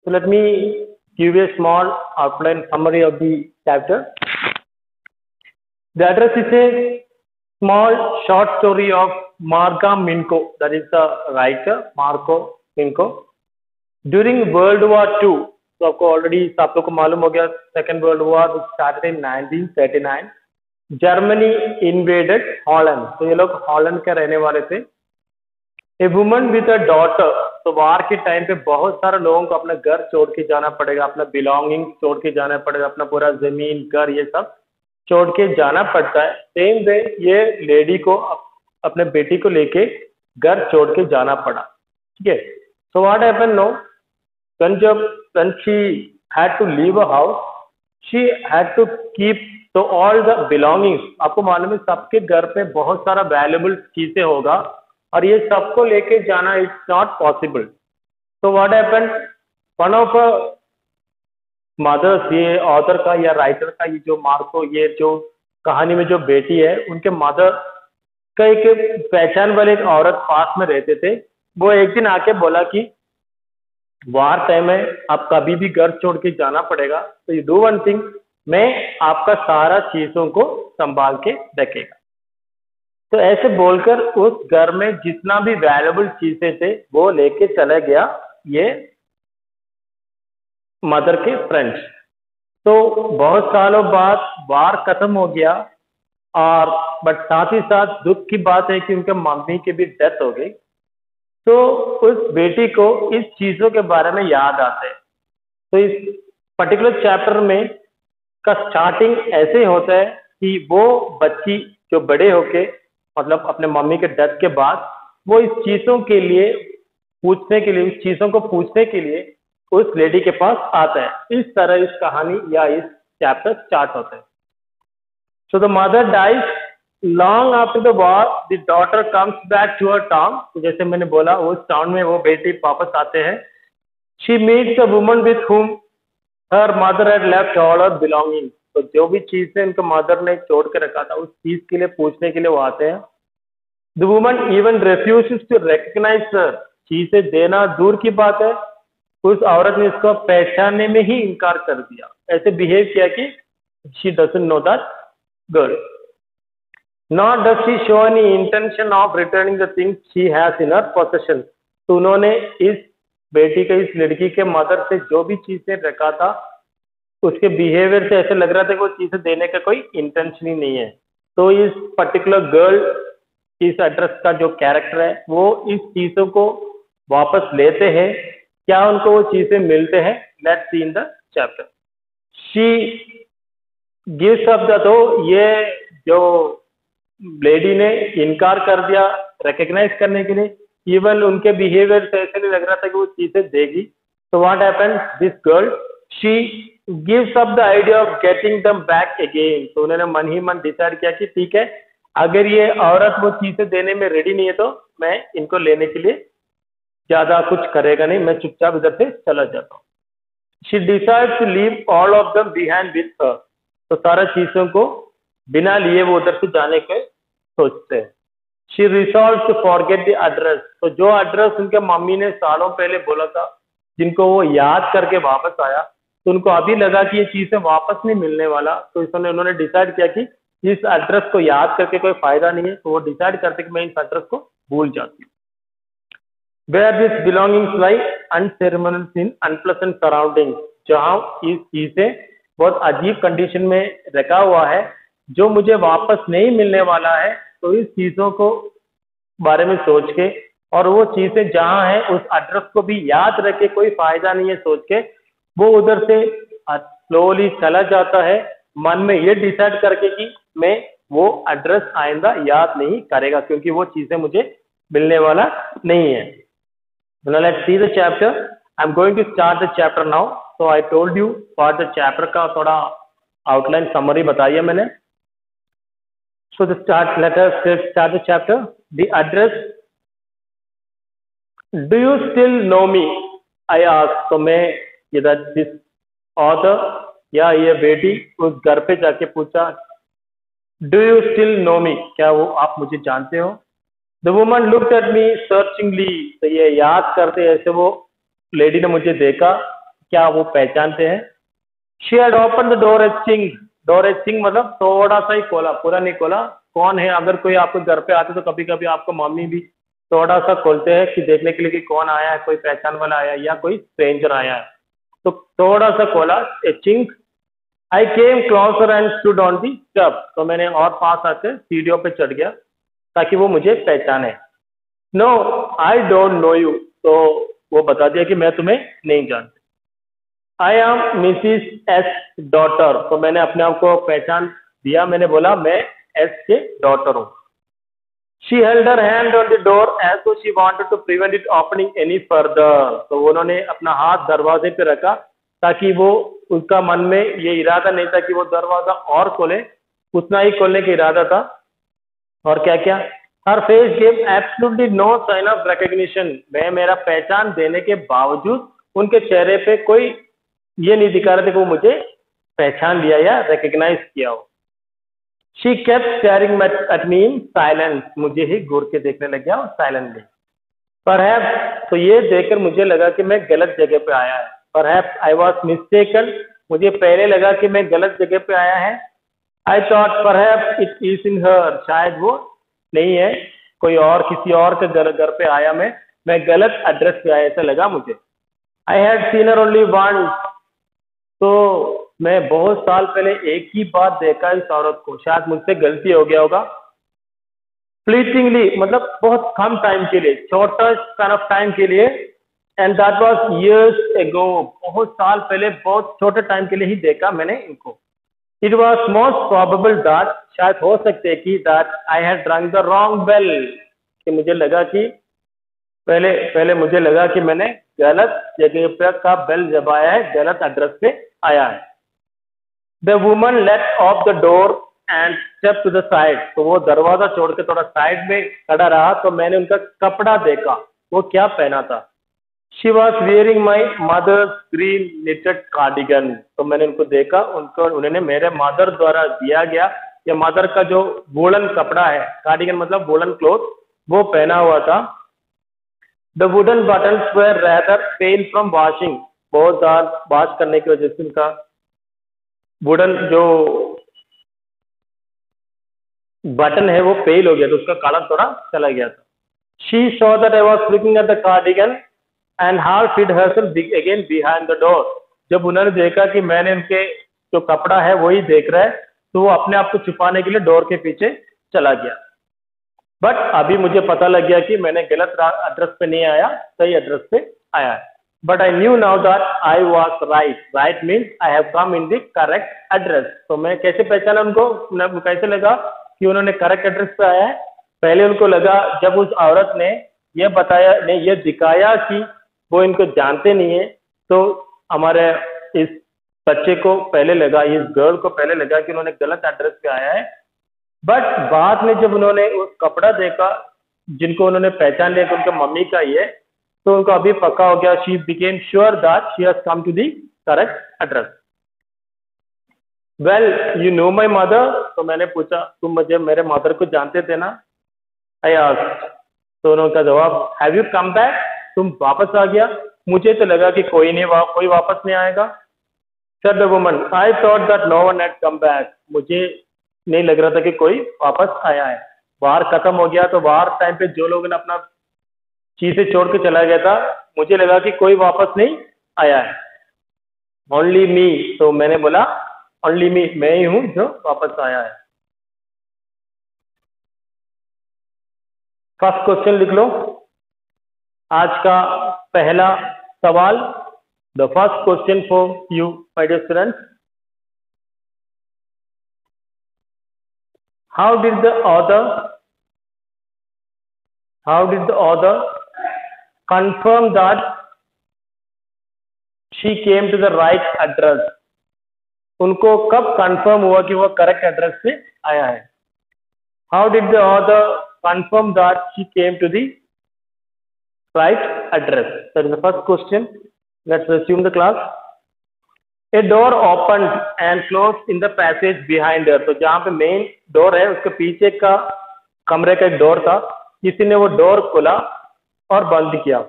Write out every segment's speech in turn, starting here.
So let me give you a small outline summary of the chapter. The address is a small short story of Marga Minko, that is the writer Marco Minko. During World War II, तो आपको already आप लोग को मालूम हो गया, second world war started in 1939. Germany invaded Holland, तो ये लोग हॉलैंड के रहने वाले थे. A woman with a daughter, तो वार के टाइम पे बहुत सारे लोगों को अपना घर छोड़ के जाना पड़ेगा, अपना बिलोंगिंग छोड़ के जाना पड़ेगा, अपना पूरा जमीन घर ये सब छोड़ के जाना पड़ता है. सेम वे ये लेडी को अपने बेटी को लेके घर छोड़ के जाना पड़ा. ठीक है. So what happened no, when she had to leave a house, she had to keep so all the belongings. आपको मालूम है सबके घर पे बहुत सारा वैल्यूबल चीजें होगा और ये सबको लेके जाना इट्स नॉट पॉसिबल. तो what happened, one of mothers, ये ऑथर का या राइटर का, ये जो मार्को, ये जो कहानी में जो बेटी है, उनके मदर का एक पहचान वाले एक औरत पास में रहते थे. वो एक दिन आके बोला कि वार टाइम है, आप कभी भी घर छोड़ के जाना पड़ेगा, तो यू डू वन थिंग, मैं आपका सारा चीजों को संभाल के रखेगा. तो ऐसे बोलकर उस घर में जितना भी वैल्यूबल चीजें थे वो लेके चला गया ये मदर के फ्रेंड्स. तो बहुत सालों बाद वार खत्म हो गया, और बट साथ ही साथ दुख की बात है कि उनके मम्मी की भी डेथ हो गई. तो उस बेटी को इस चीजों के बारे में याद आता है. तो इस पर्टिकुलर चैप्टर में का स्टार्टिंग ऐसे होता है कि वो बच्ची जो बड़े होके, मतलब अपने मम्मी के डेथ के बाद, वो इस चीजों के लिए पूछने के लिए, इस चीजों को पूछने के लिए उस लेडी के पास आता है. इस तरह इस कहानी या इस चैप्टर स्टार्ट होता है. So the mother dies long after the war, the daughter comes back to her town. तो जैसे मैंने बोला, उस टाउन में वो बेटी वापस आते हैं. She meets a woman with whom her mother had left all her belongings. तो जो भी चीजें उनके मदर ने छोड़ के रखा था उस चीज के लिए पूछने के लिए वो आते हैं. The woman even refuses to recognize her. चीजें देना दूर की बात है, उस औरत ने इसको पहचानने में ही इनकार कर दिया. ऐसे बिहेव किया कि she doesn't know that girl. Nor does she show any intention of returning the things she has in her possession. तो उन्होंने इस बेटी के, इस लड़की के मदर से जो भी चीजें रखा था, उसके बिहेवियर से ऐसे लग रहा था कि वो चीजें देने का कोई इंटेंशन ही नहीं है. तो इस पर्टिकुलर गर्ल, इस एड्रेस का जो कैरेक्टर है, वो इस चीजों को वापस लेते हैं. क्या उनको वो चीजें मिलते हैं? Let's see in the chapter. She gives up the, तो ये जो लेडी ने इनकार कर दिया रिकग्नाइज करने के लिए. इवन उनके बिहेवियर से ऐसे नहीं लग रहा था कि वो चीजें देगी. तो what happens, this girl she gives up the idea of getting them back again. तो उन्होंने मन ही मन डिसाइड किया कि ठीक है, अगर ये औरत वो चीजें देने में रेडी नहीं है तो मैं इनको लेने के लिए ज्यादा कुछ करेगा नहीं, मैं चुपचाप इधर से चला जाता हूँ. She decide to leave all of them behind with her. तो सारा चीजों को बिना लिए वो उधर से जाने के सोचते हैं. She resolve to forget the address. तो जो एड्रेस उनके मम्मी ने सालों पहले बोला था, जिनको वो याद करके वापस आया, तो उनको अभी लगा कि ये चीजें वापस नहीं मिलने वाला. तो उन्होंने डिसाइड किया कि इस एड्रेस को याद करके कोई फायदा नहीं है. तो वो डिसाइड करते कि मैं इस एड्रेस को भूल जाती हूँ. Where this belongings lie unceremonious in unpleasant surroundings. जहाँ इस चीजें बहुत अजीब कंडीशन में रखा हुआ है, जो मुझे वापस नहीं मिलने वाला है. तो इस चीजों को बारे में सोच के, और वो चीजें जहाँ है उस एड्रेस को भी याद रख के कोई फायदा नहीं है सोच के, वो उधर से स्लोली चला जाता है, मन में ये डिसाइड करके कि मैं वो एड्रेस आइंदा याद नहीं करेगा, क्योंकि वो चीजें मुझे मिलने वाला नहीं है. Now let's see the chapter. I'm going to start the chapter now. So I told you what the chapter का थोड़ा outline summary बताइए मैंने. So let us start the chapter. The address. Do you still know me? I asked. तो मैं ये this author या ये बेटी उस घर पे जाके पूछा, Do you still know me? क्या वो आप मुझे जानते हो? The woman looked at me searchingly. तो ये याद करते ऐसे वो लेडी ने मुझे देखा क्या वो पहचानते हैं? She had open the door door मतलब थोड़ा सा ही खोला, पूरा नहीं खोला। कौन है, अगर कोई आपके घर पे आते तो कभी कभी आपको मम्मी भी थोड़ा सा खोलते हैं कि देखने के लिए कि कौन आया है, कोई पहचान वाला आया है या कोई स्ट्रेंजर आया है। तो थोड़ा सा खोला, a chink. I came closer and stood on the step, तो मैंने और पास आकर सीढ़ियों पे चढ़ गया ताकि वो मुझे पहचाने। No I don't know you, तो वो बता दिया कि मैं तुम्हें नहीं जानती। I am Mrs S daughter, तो मैंने अपने आप को पहचान दिया, मैंने बोला मैं एस के डॉटर हूँ। She held her hand on the door as so she wanted to prevent it opening any further, तो उन्होंने अपना हाथ दरवाजे पे रखा ताकि वो, उसका मन में ये इरादा नहीं था कि वो दरवाजा और खोले, उतना ही खोलने का इरादा था। और क्या क्या, her face gave absolutely no sign of recognition, मैं मेरा पहचान देने के बावजूद उनके चेहरे पे कोई ये नहीं दिखा रहे थे कि वो मुझे पहचान लिया या रिकग्नाइज किया हो। She kept staring at me in silence, मुझे ही घूर के देखने लग गया और साइलेंटली। परहैप्स, तो ये देखकर मुझे लगा कि मैं गलत जगह पे आया है। परहैप्स आई वॉज मिस्टेकन, मुझे पहले लगा कि मैं गलत जगह पे आया है। I thought perhaps it is in her, शायद वो नहीं है, कोई और, किसी और के घर पे आया मैं गलत एड्रेस पे आया, ऐसा लगा मुझे। I had seen her only once, तो मैं बहुत साल पहले एक ही बार देखा इस औरत को, शायद मुझसे गलती हो गया होगा। फ्लीटिंगली मतलब बहुत कम टाइम के लिए, शॉर्टेस्ट काइंड ऑफ टाइम के लिए, and that was years ago, बहुत साल पहले, बहुत छोटे टाइम के लिए ही देखा मैंने इनको। It was most probable that, शायद हो सकते कि दैट आई हैड रंग द रॉन्ग बेल, कि मुझे लगा कि पहले मुझे लगा कि मैंने गलत जगह पे का बेल दबाया है, गलत एड्रेस पे आया है। The woman let of the door and step to the side, तो वो दरवाजा छोड़ के थोड़ा साइड में खड़ा रहा, तो मैंने उनका कपड़ा देखा, वो क्या पहना था। She was wearing my mother's green knitted cardigan, तो मैंने उनको देखा, उन्होंने मेरे मदर द्वारा दिया गया या मदर का जो वुलन कपड़ा है, कार्डिगन मतलब वुलन क्लोथ, वो पहना हुआ था। The wooden buttons were rather pale from washing, बहुत ज्यादा वॉश करने की वजह से उनका वुडन जो बटन है वो पेल हो गया, तो उसका कलर थोड़ा चला गया था। She saw that I was looking at the cardigan and half hid herself again behind the door, जब उन्होंने देखा कि मैंने उनके जो कपड़ा है वही देख रहा है, तो वो अपने आप को छुपाने के लिए डोर के पीछे चला गया। बट अभी मुझे पता लग गया कि मैंने गलत एड्रेस पे नहीं आया, सही एड्रेस पे आया है। But I knew now that I was right, right means I have come in the correct address. तो मैं कैसे पहचाना उनको, कैसे लगा कि उन्होंने करेक्ट एड्रेस पे आया है? पहले उनको लगा जब उस औरत ने ये बताया, ने ये दिखाया कि वो इनको जानते नहीं है, तो हमारे इस बच्चे को पहले लगा, इस गर्ल को पहले लगा कि उन्होंने गलत एड्रेस पे आया है। बट बाद में जब उन्होंने वो कपड़ा देखा, जिनको उन्होंने पहचान लिया कि उनके मम्मी का ही है, तो उनको अभी पक्का हो गया, she became sure that she has come to the correct address. Well you know my mother, तो मैंने पूछा तुम मुझे मेरे मदर को जानते थे ना? आई आस्क्ड, तो उनका जवाब, हैव यू कम बैक, तुम वापस आ गया? मुझे तो लगा कि कोई वापस नहीं आएगा। Said the woman, I thought that no one had come back, मुझे नहीं लग रहा था कि कोई वापस आया है। बाहर खत्म हो गया, तो बाहर टाइम पे जो लोगों ने अपना चीजें छोड़ के चला गया था, मुझे लगा कि कोई वापस नहीं आया है। ओनली मी, तो मैंने बोला ओनली मी, मैं ही हूं जो वापस आया है। फर्स्ट क्वेश्चन लिख लो, आज का पहला सवाल। The first question for you my dear students, how did the author confirm that she came to the right address? उनको कब कंफर्म हुआ कि वो करेक्ट एड्रेस पे आया है? How did the author confirm that she came to the right address? That is the first question. Let's resume the class. A door opened and closed in the passage behind her. तो जहाँ पे main door है उसके पीछे का कमरे का एक डोर था, किसी ने वो डोर खोला और बंद किया।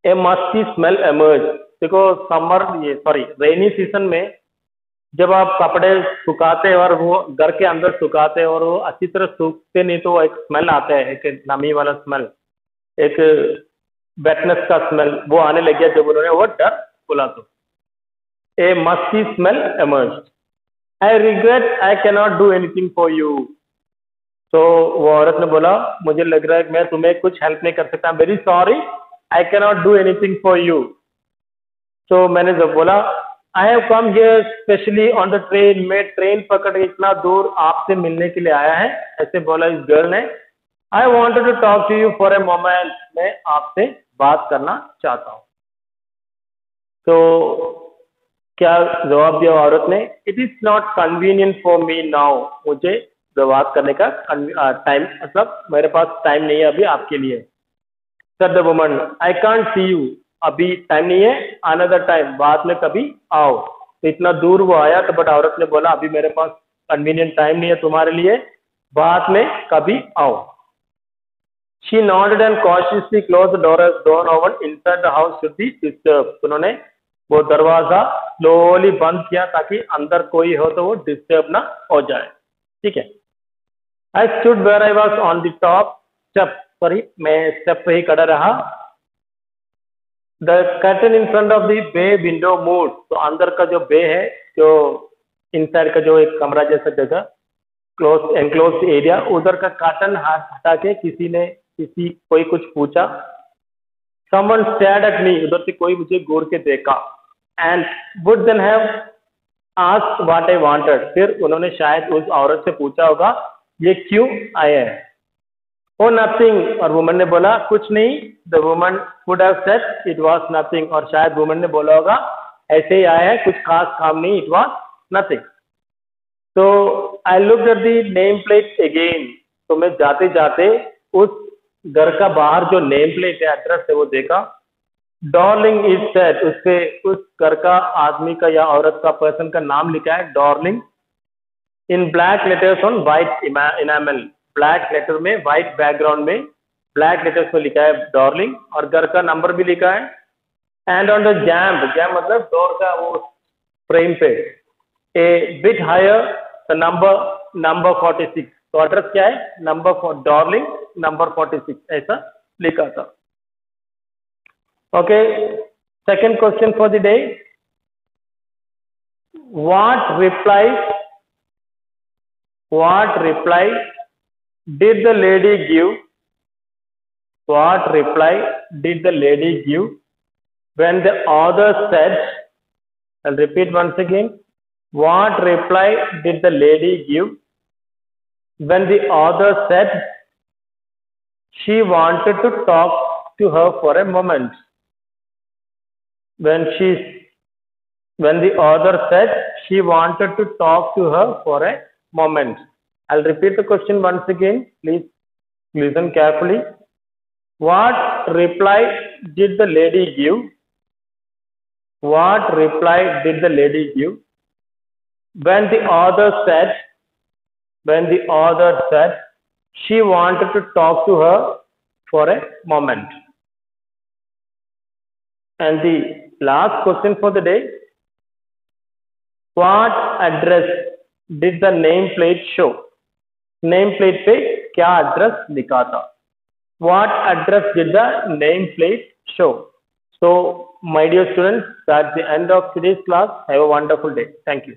A musty smell emerged. देखो समर ये सॉरी रेनी सीजन में जब आप कपड़े सुखाते और वो घर के अंदर सुखाते और वो अच्छी तरह सूखते नहीं तो एक स्मेल आता है, एक नमी वाला स्मेल, एक वेटनेस का स्मेल वो आने लग गया जब उन्होंने वो डर बोला तो a musty smell emerged. I regret I cannot do anything for you. तो वो औरत ने बोला मुझे लग रहा है कि मैं तुम्हें कुछ हेल्प नहीं कर सकता, very sorry I cannot do anything for you. तो मैंने जब बोला I have come here specially on the train, मैं ट्रेन पकड़ के इतना दूर आपसे मिलने के लिए आया है, ऐसे बोला इस गर्ल ने। I wanted to talk to you for a moment, मैं आपसे बात करना चाहता हूँ। तो क्या जवाब दिया औरत ने, it is not convenient for me now, मुझे बात करने का टाइम मतलब मेरे पास टाइम नहीं है अभी आपके लिए। Sir the woman I can't see you, अभी टाइम नहीं है, अनदर टाइम बाद में कभी आओ। तो इतना दूर वो आया तो बट औरत ने बोला अभी मेरे पास कन्वीनियंट टाइम नहीं है तुम्हारे लिए, बाद में कभी आओ। She nodded and cautiously closed the door as though no one inside the house should be disturbed. उन्होंने वो दरवाजा स्लोली बंद किया ताकि अंदर कोई हो तो वो डिस्टर्ब ना हो जाए। ठीक है। I stood where I was on the top step, sorry मैं स्टेप पे ही खड़ा रहा। The curtain in front of the bay window moved, तो अंदर का जो बे है, जो इनसाइड का जो एक कमरा जैसा जगह क्लोज एनक्लोज एरिया, उधर का कर्टन हटा के किसी कोई कुछ पूछा। Someone stared at me, उधर से कोई मुझे घूर के देखा। And would then have asked what I wanted, फिर उन्होंने शायद उस औरत से पूछा होगा ये क्यों आए हैं। Oh nothing, और वुमन ने बोला कुछ नहीं। The woman would have said it was nothing, और शायद वुमन ने बोला होगा ऐसे ही आए हैं, कुछ खास काम नहीं, it was nothing। तो I looked at the name plate again, तो मैं जाते जाते उस घर का बाहर जो नेम प्लेट है, एड्रेस है, वो देखा। डॉर्लिंग इज सेड, उसपे उस घर का आदमी का या औरत का पर्सन का नाम लिखा है Dorling, in black letters on white enamel, black letter में वाइट बैकग्राउंड में ब्लैक लेटर्स में लिखा है डॉर्लिंग, और घर का नंबर भी लिखा है। एंड ऑन द जैम मतलब डोर का वो फ्रेम पे a bit higher the number 46, तो एड्रेस क्या है, नंबर डॉर्लिंग नंबर 46 ऐसा लिखा था। Okay, second question for the day, what reply did the lady give, what reply did the lady give when the other said, I'll repeat once again, what reply did the lady give when the other said she wanted to talk to her for a moment? When the other said she wanted to talk to her for a moment. I'll repeat the question once again. Please listen carefully. What reply did the lady give? What reply did the lady give when the other said she wanted to talk to her for a moment? And the last question for the day, what address did the nameplate show? Nameplate पे क्या address लिखा था? What address did the nameplate show? So, my dear students, that's the end of today's class. Have a wonderful day. Thank you.